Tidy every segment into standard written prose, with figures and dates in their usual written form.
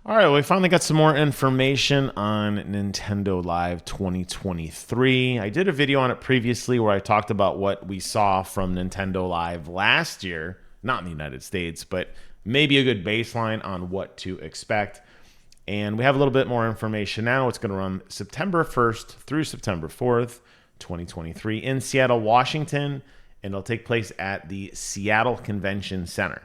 All right, well, we finally got some more information on Nintendo Live 2023. I did a video on it previously where I talked about what we saw from Nintendo Live last year, not in the United States, but maybe a good baseline on what to expect. And we have a little bit more information now. It's going to run September 1st through September 4th, 2023 in Seattle, Washington, and it'll take place at the Seattle Convention Center.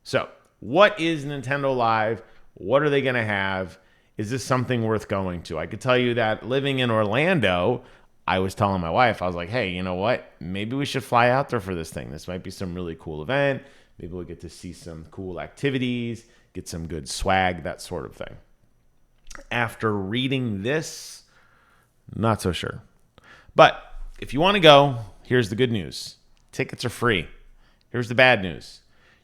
So, what is Nintendo Live? What are they going to have? Is this something worth going to? I could tell you that living in Orlando, I was telling my wife, I was like, hey, you know what? Maybe we should fly out there for this thing. This might be some really cool event. Maybe we'll get to see some cool activities, get some good swag, that sort of thing. After reading this, not so sure. But if you want to go, here's the good news. Tickets are free. Here's the bad news.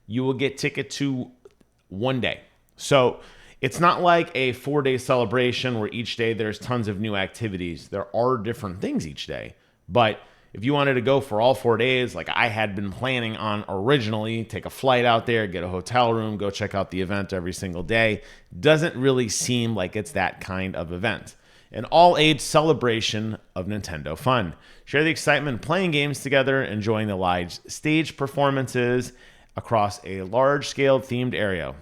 You will get ticket to one day. So it's not like a 4-day celebration where each day there's tons of new activities. There are different things each day. But if you wanted to go for all 4 days, like I had been planning on originally, take a flight out there, get a hotel room, go check out the event every single day, doesn't really seem like it's that kind of event. An all-age celebration of Nintendo fun. Share the excitement playing games together, enjoying the live stage performances across a large-scale themed area.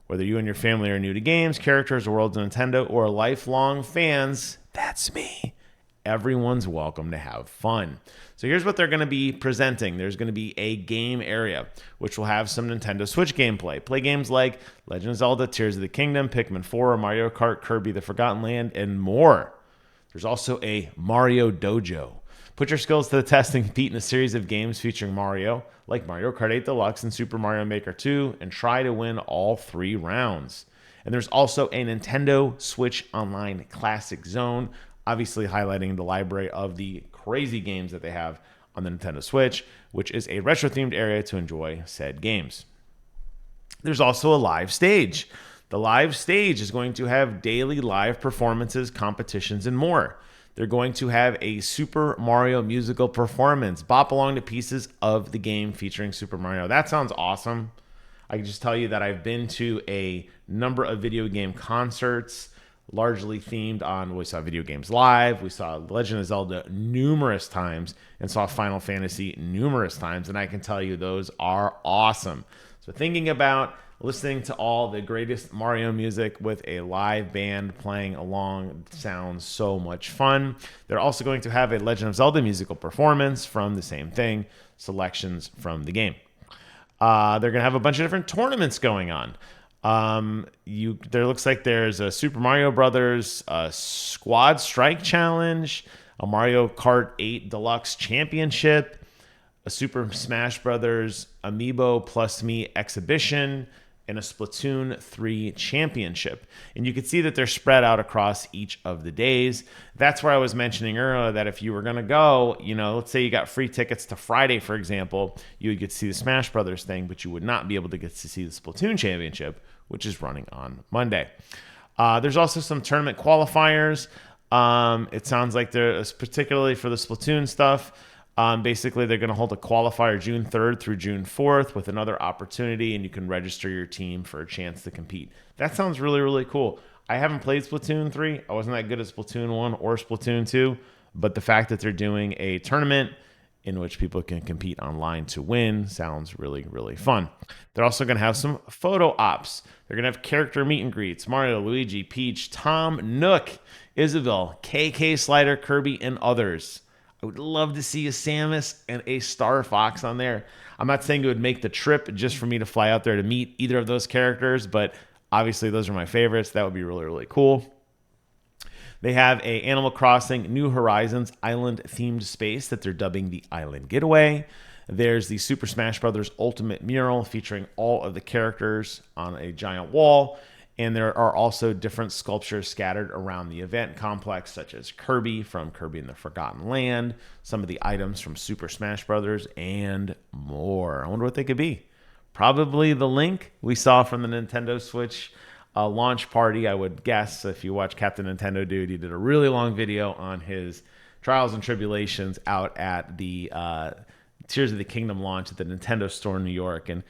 Whether you and your family are new to games, characters, or worlds of Nintendo, or lifelong fans, that's me. Everyone's welcome to have fun. So here's what they're going to be presenting. There's going to be a game area, which will have some Nintendo Switch gameplay. Play games like Legend of Zelda, Tears of the Kingdom, Pikmin 4, Mario Kart, Kirby, The Forgotten Land, and more. There's also a Mario Dojo. Put your skills to the test and compete in a series of games featuring Mario, like Mario Kart 8 Deluxe and Super Mario Maker 2, and try to win all 3 rounds. And there's also a Nintendo Switch Online Classic Zone, obviously highlighting the library of the crazy games that they have on the Nintendo Switch, which is a retro-themed area to enjoy said games. There's also a live stage. The live stage is going to have daily live performances, competitions, and more. They're going to have a Super Mario musical performance, bop along to pieces of the game featuring Super Mario. That sounds awesome. I can just tell you that I've been to a number of video game concerts, largely themed on, we saw video games live, we saw Legend of Zelda numerous times, and saw Final Fantasy numerous times, and I can tell you those are awesome. So thinking about listening to all the greatest Mario music with a live band playing along sounds so much fun. They're also going to have a Legend of Zelda musical performance from the same thing, selections from the game. They're going to have a bunch of different tournaments going on. There looks like there's a Super Mario Brothers Squad Strike Challenge, a Mario Kart 8 Deluxe Championship, a Super Smash Brothers Amiibo Plus Me Exhibition, and a Splatoon 3 Championship. And you can see that they're spread out across each of the days. That's where I was mentioning earlier that if you were going to go, let's say you got free tickets to Friday, for example, you would get to see the Smash Brothers thing, but you would not be able to get to see the Splatoon Championship, which is running on Monday. There's also some tournament qualifiers. It sounds like there's particularly for the Splatoon stuff. Basically, they're going to hold a qualifier June 3rd through June 4th with another opportunity, and you can register your team for a chance to compete. That sounds really, really cool. I haven't played Splatoon 3. I wasn't that good at Splatoon 1 or Splatoon 2, but the fact that they're doing a tournament in which people can compete online to win sounds really, really fun. They're also going to have some photo ops. They're going to have character meet and greets. Mario, Luigi, Peach, Tom, Nook, Isabelle, KK Slider, Kirby, and others. I would love to see a Samus and a Star Fox on there. I'm not saying it would make the trip just for me to fly out there to meet either of those characters, but obviously those are my favorites. That would be really, really cool. They have a Animal Crossing New Horizons island-themed space that they're dubbing the Island Getaway. There's the Super Smash Bros. Ultimate mural featuring all of the characters on a giant wall. And there are also different sculptures scattered around the event complex, such as Kirby from Kirby and the Forgotten Land, some of the items from Super Smash Bros., and more. I wonder what they could be. Probably the Link we saw from the Nintendo Switch launch party, I would guess. If you watch Captain Nintendo Dude, he did a really long video on his trials and tribulations out at the Tears of the Kingdom launch at the Nintendo store in New York. And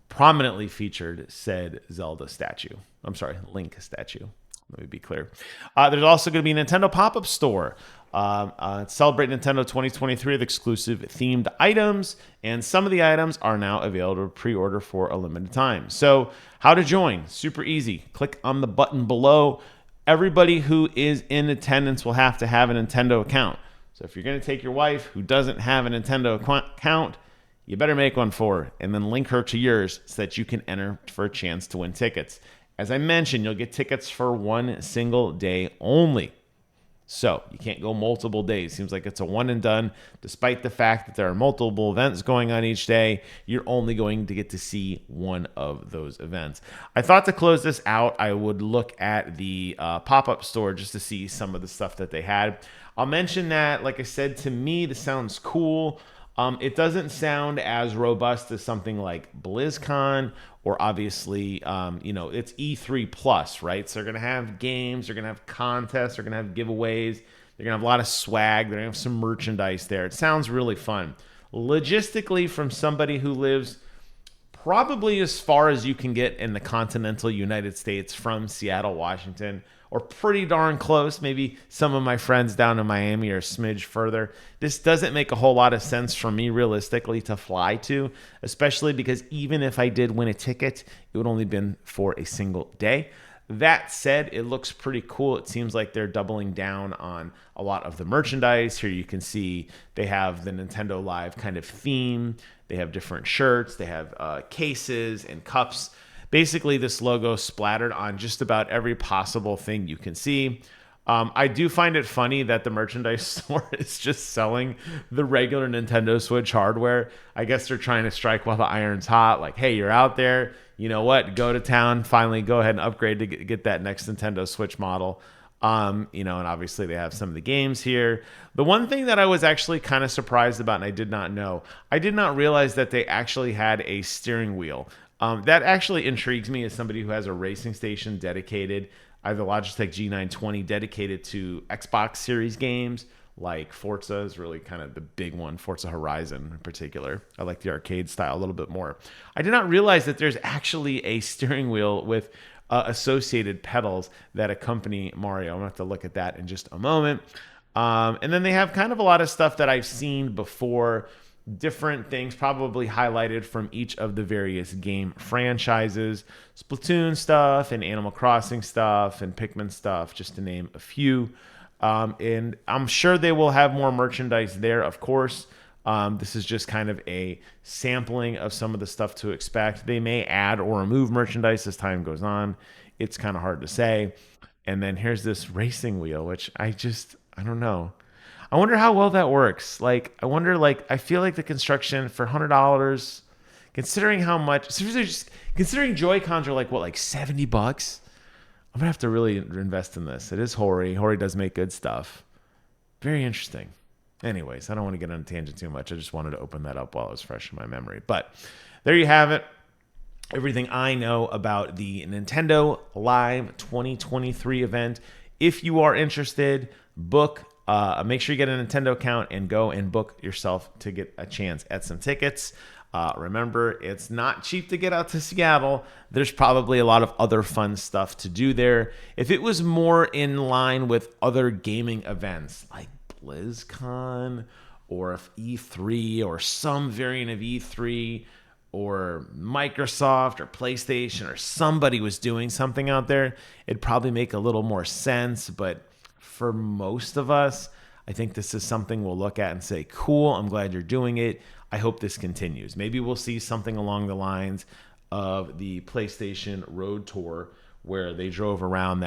prominently featured said Zelda statue. I'm sorry, Link statue. Let me be clear. There's also going to be a Nintendo pop-up store. Celebrate Nintendo 2023 with exclusive themed items, and some of the items are now available to pre-order for a limited time. So how to join? Super easy. Click on the button below. Everybody who is in attendance will have to have a Nintendo account. So if you're going to take your wife who doesn't have a Nintendo account, you better make one for her and then link her to yours so that you can enter for a chance to win tickets. As I mentioned, you'll get tickets for one single day only. So you can't go multiple days. Seems like it's a one and done. Despite the fact that there are multiple events going on each day, you're only going to get to see one of those events. I thought to close this out, I would look at the pop-up store just to see some of the stuff that they had. I'll mention that, like I said, to me, this sounds cool. It doesn't sound as robust as something like BlizzCon or obviously, it's E3 Plus, right? So they're going to have games, they're going to have contests, they're going to have giveaways, they're going to have a lot of swag, they're going to have some merchandise there. It sounds really fun. Logistically, from somebody who lives probably as far as you can get in the continental United States from Seattle, Washington, or pretty darn close. Maybe some of my friends down in Miami are a smidge further. This doesn't make a whole lot of sense for me realistically to fly to, especially because even if I did win a ticket, it would only been for a single day. That said, it looks pretty cool. It seems like they're doubling down on a lot of the merchandise. Here you can see they have the Nintendo Live kind of theme. They have different shirts. They have cases and cups. Basically, this logo splattered on just about every possible thing you can see. I do find it funny that the merchandise store is just selling the regular Nintendo Switch hardware. I guess they're trying to strike while the iron's hot. Like, hey, you're out there. You know what? Go to town. Finally, go ahead and upgrade to get that next Nintendo Switch model. And obviously they have some of the games here. The one thing that I was actually kind of surprised about, and I did not know, I did not realize that they actually had a steering wheel. That actually intrigues me as somebody who has a racing station dedicated. I have the Logitech G920 dedicated to Xbox Series games, like Forza is really kind of the big one, Forza Horizon in particular. I like the arcade style a little bit more. I did not realize that there's actually a steering wheel with associated pedals that accompany Mario. I'm going to have to look at that in just a moment. And then they have kind of a lot of stuff that I've seen before, different things probably highlighted from each of the various game franchises, Splatoon stuff and Animal Crossing stuff and Pikmin stuff, just to name a few. And I'm sure they will have more merchandise there, of course. This is just kind of a sampling of some of the stuff to expect. They may add or remove merchandise as time goes on. It's kind of hard to say. And then here's this racing wheel, which I don't know. I wonder how well that works. I feel like the construction for $100, considering how much, considering Joy-Cons are like $70? I'm gonna have to really invest in this. It is Hori. Hori does make good stuff. Very interesting. Anyways, I don't want to get on a tangent too much. I just wanted to open that up while it was fresh in my memory. But there you have it. Everything I know about the Nintendo Live 2023 event. If you are interested, make sure you get a Nintendo account and go and book yourself to get a chance at some tickets. Remember, it's not cheap to get out to Seattle. There's probably a lot of other fun stuff to do there. If it was more in line with other gaming events like BlizzCon or if E3 or some variant of E3 or Microsoft or PlayStation or somebody was doing something out there, it'd probably make a little more sense. But for most of us, I think this is something we'll look at and say, cool, I'm glad you're doing it. I hope this continues. Maybe we'll see something along the lines of the PlayStation Road Tour, where they drove around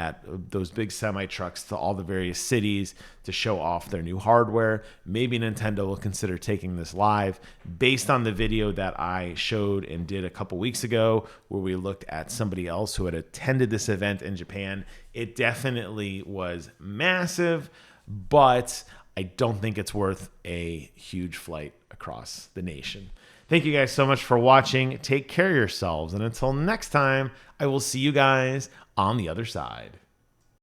those big semi trucks to all the various cities to show off their new hardware. Maybe Nintendo will consider taking this live based on the video that I showed and did a couple weeks ago, where we looked at somebody else who had attended this event in Japan. It definitely was massive, but I don't think it's worth a huge flight across the nation. Thank you guys so much for watching. Take care of yourselves. And until next time, I will see you guys on the other side.